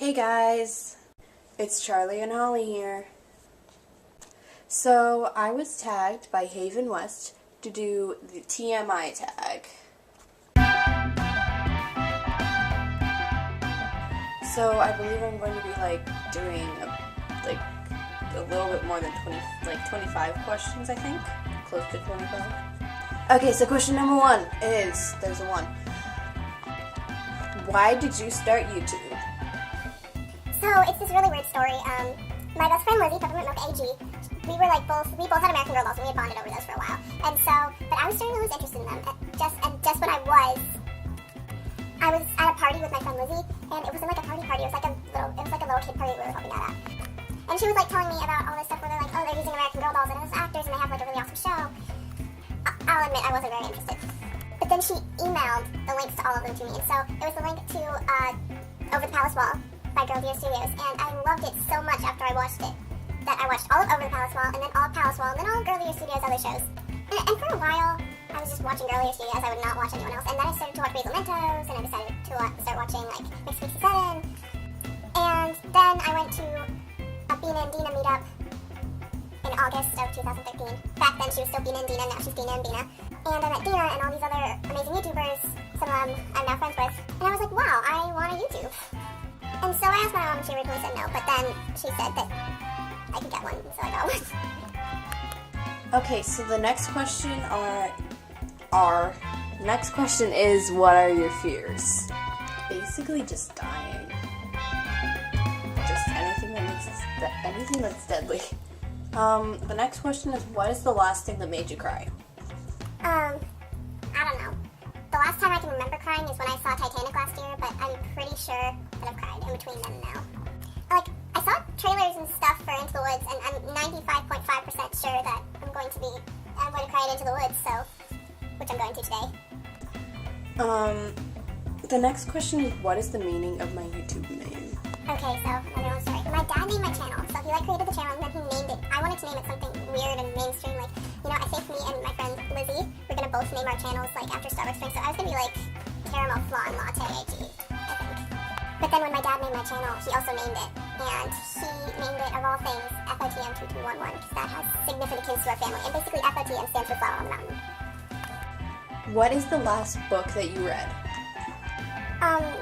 Hey guys, it's Charlie and Holly here. So I was tagged by Haven West to do the TMI tag. So I believe I'm going to be doing a little bit more than 25 questions, I think. Close to 25. Okay, so question number 1 is, there's a 1. Why did you start YouTube? So it's this really weird story. My best friend Lizzie, Peppermint Milk AG, we both had American Girl dolls and we had bonded over those for a while. And so, but I was starting to lose interest in them. Just when I was at a party with my friend Lizzie, and it wasn't like a party. It was like a little kid party we were helping out at. And she was telling me about all this stuff where they're they're using American Girl dolls and as actors and they have a really awesome show. I'll admit I wasn't very interested. But then she emailed the links to all of them to me, and so it was the link to Over the Palace Wall by Girl Dear Studios, and I loved it so much after I watched it that I watched all of Over the Palace Wall, and then all of Palace Wall, and then all of Girl Dear Studios' other shows. And for a while, I was just watching Girl Dear Studios. I would not watch anyone else, and then I started to watch Basil Mentos, and I decided to start watching Mix 67, and then I went to a Bina and Dina meetup in August of 2013. Back then she was still Bina and Dina, now she's Dina and Bina. And I met Dina and all these other amazing YouTubers, some of them I'm now friends with, and I was like, wow, I want to YouTube. And so I asked my mom and she originally said no, but then she said that I could get one, so I got one. Okay, so the next question is, what are your fears? Basically just dying. Just anything that's deadly. The next question is, what is the last thing that made you cry? I don't know. The last time I can remember crying is when I saw Titanic last year, but I'm pretty sure that I've cried in between then and now. I saw trailers and stuff for Into the Woods, and I'm 95.5% sure that I'm going to cry at Into the Woods, which I'm going to today. The next question is, what is the meaning of my YouTube name? Okay, so another one story. My dad named my channel, so he created the channel and then he named it. I wanted to name it something weird and mainstream, I think me and my friend Lizzie, we're gonna both name our channels after Starbucks drinks, so I was gonna be Caramel Flan Latte AG, I think. But then when my dad named my channel, he also named it, and he named it, of all things, FOTM2211, because that has significance to our family, and basically FOTM stands for Flower on the Mountain. What is the last book that you read?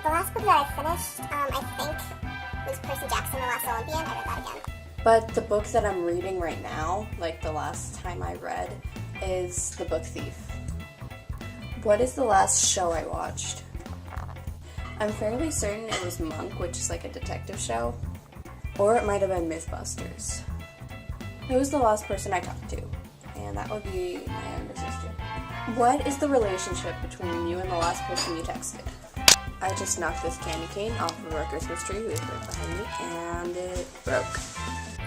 The last book that I finished, I think, was Percy Jackson, The Last Olympian. I read that again. But the book that I'm reading right now, the last time I read, is The Book Thief. What is the last show I watched? I'm fairly certain it was Monk, which is a detective show. Or it might have been Mythbusters. Who was the last person I talked to? And that would be my younger sister. What is the relationship between you and the last person you texted? I just knocked this candy cane off of our Christmas tree, who is right behind me, and it broke.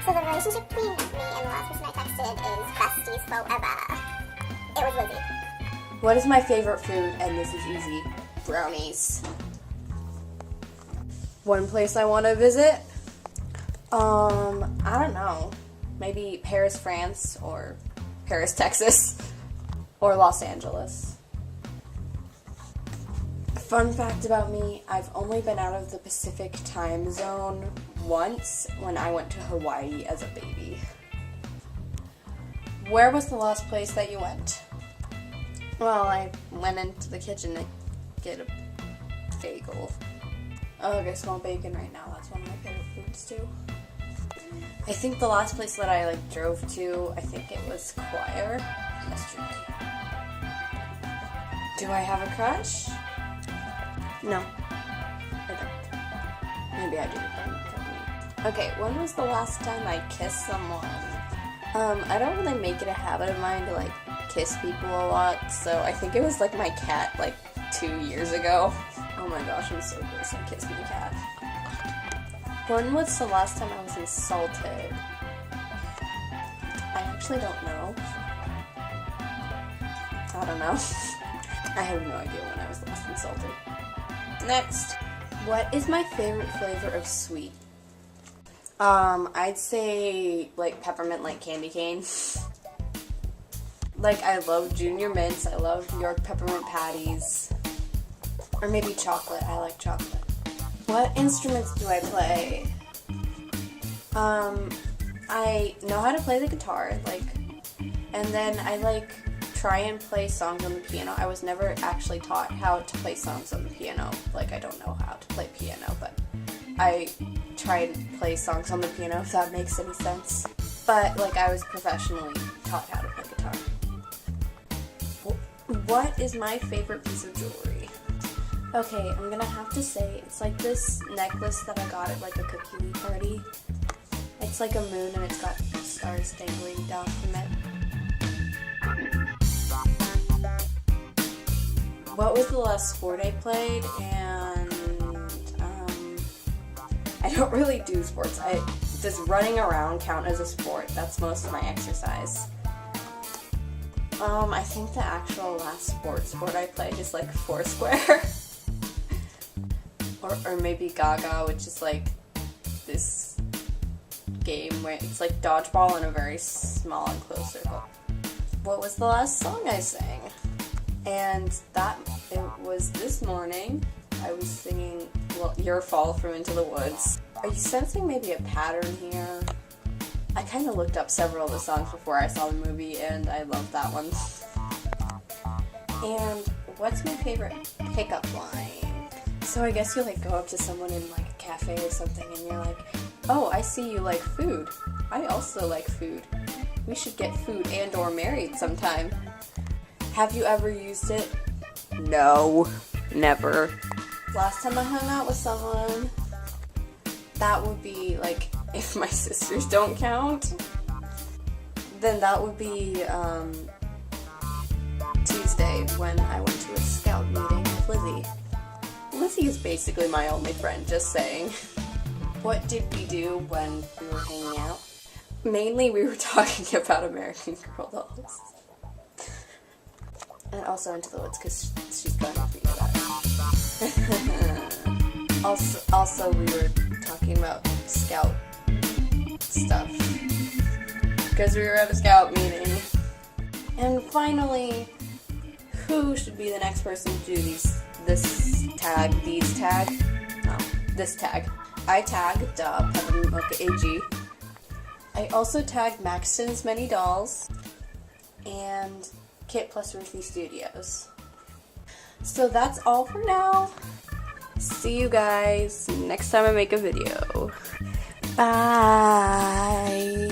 So the relationship between me and the last person I texted is besties forever. It was Lizzie. What is my favorite food? And this is easy. Brownies. One place I want to visit? I don't know. Maybe Paris, France, or Paris, Texas, or Los Angeles. Fun fact about me, I've only been out of the Pacific time zone once when I went to Hawaii as a baby. Where was the last place that you went? Well, I went into the kitchen to get a bagel. Oh, I smell bacon right now. That's one of my favorite foods too. I think the last place that I drove to, I think it was Choir yesterday. Do I have a crush? No, I don't. Maybe I do, but I'm not telling you. Okay, when was the last time I kissed someone? I don't really make it a habit of mine to kiss people a lot, so I think it was my cat 2 years ago. Oh my gosh, I'm so gross. I kissed my cat. When was the last time I was insulted? I actually don't know. I don't know. I have no idea when I was last insulted. Next. What is my favorite flavor of sweet? I'd say, peppermint, candy cane. I love Junior Mints, I love York peppermint patties. Or maybe chocolate, I like chocolate. What instruments do I play? I know how to play the guitar, like, and then I like try and play songs on the piano. I was never actually taught how to play songs on the piano. Like, I don't know how to play piano, but I try and play songs on the piano, if that makes any sense. But, like, I was professionally taught how to play guitar. What is my favorite piece of jewelry? Okay, I'm gonna have to say, it's like this necklace that I got at, like, a cookie party. It's like a moon and it's got stars dangling down from it. What was the last sport I played? And I don't really do sports. Does running around count as a sport? That's most of my exercise. I think the actual last sport I played is like Foursquare. or maybe Gaga, which is like this game where it's like dodgeball in a very small enclosed circle. What was the last song I sang? And it was this morning. I was singing Your Fall from Into the Woods. Are you sensing maybe a pattern here? I kind of looked up several of the songs before I saw the movie, and I love that one. And what's my favorite pickup line? So I guess you like go up to someone in like a cafe or something, and you're like, "Oh, I see you like food. I also like food. We should get food and or married sometime." Have you ever used it? No, never. Last time I hung out with someone, that would be like, if my sisters don't count, then that would be Tuesday when I went to a scout meeting with Lizzie. Lizzie is basically my only friend, just saying. What did we do when we were hanging out? Mainly we were talking about American Girl dolls. And also Into the Woods, because she's going to be that. also, we were talking about scout stuff, because we were at a scout meeting. And finally, who should be the next person to do this tag? I tagged Peppermint Mocha AG. I also tagged Maxton's Many Dolls and Kit plus Ruthie Studios. So that's all for now. See you guys next time I make a video. Bye.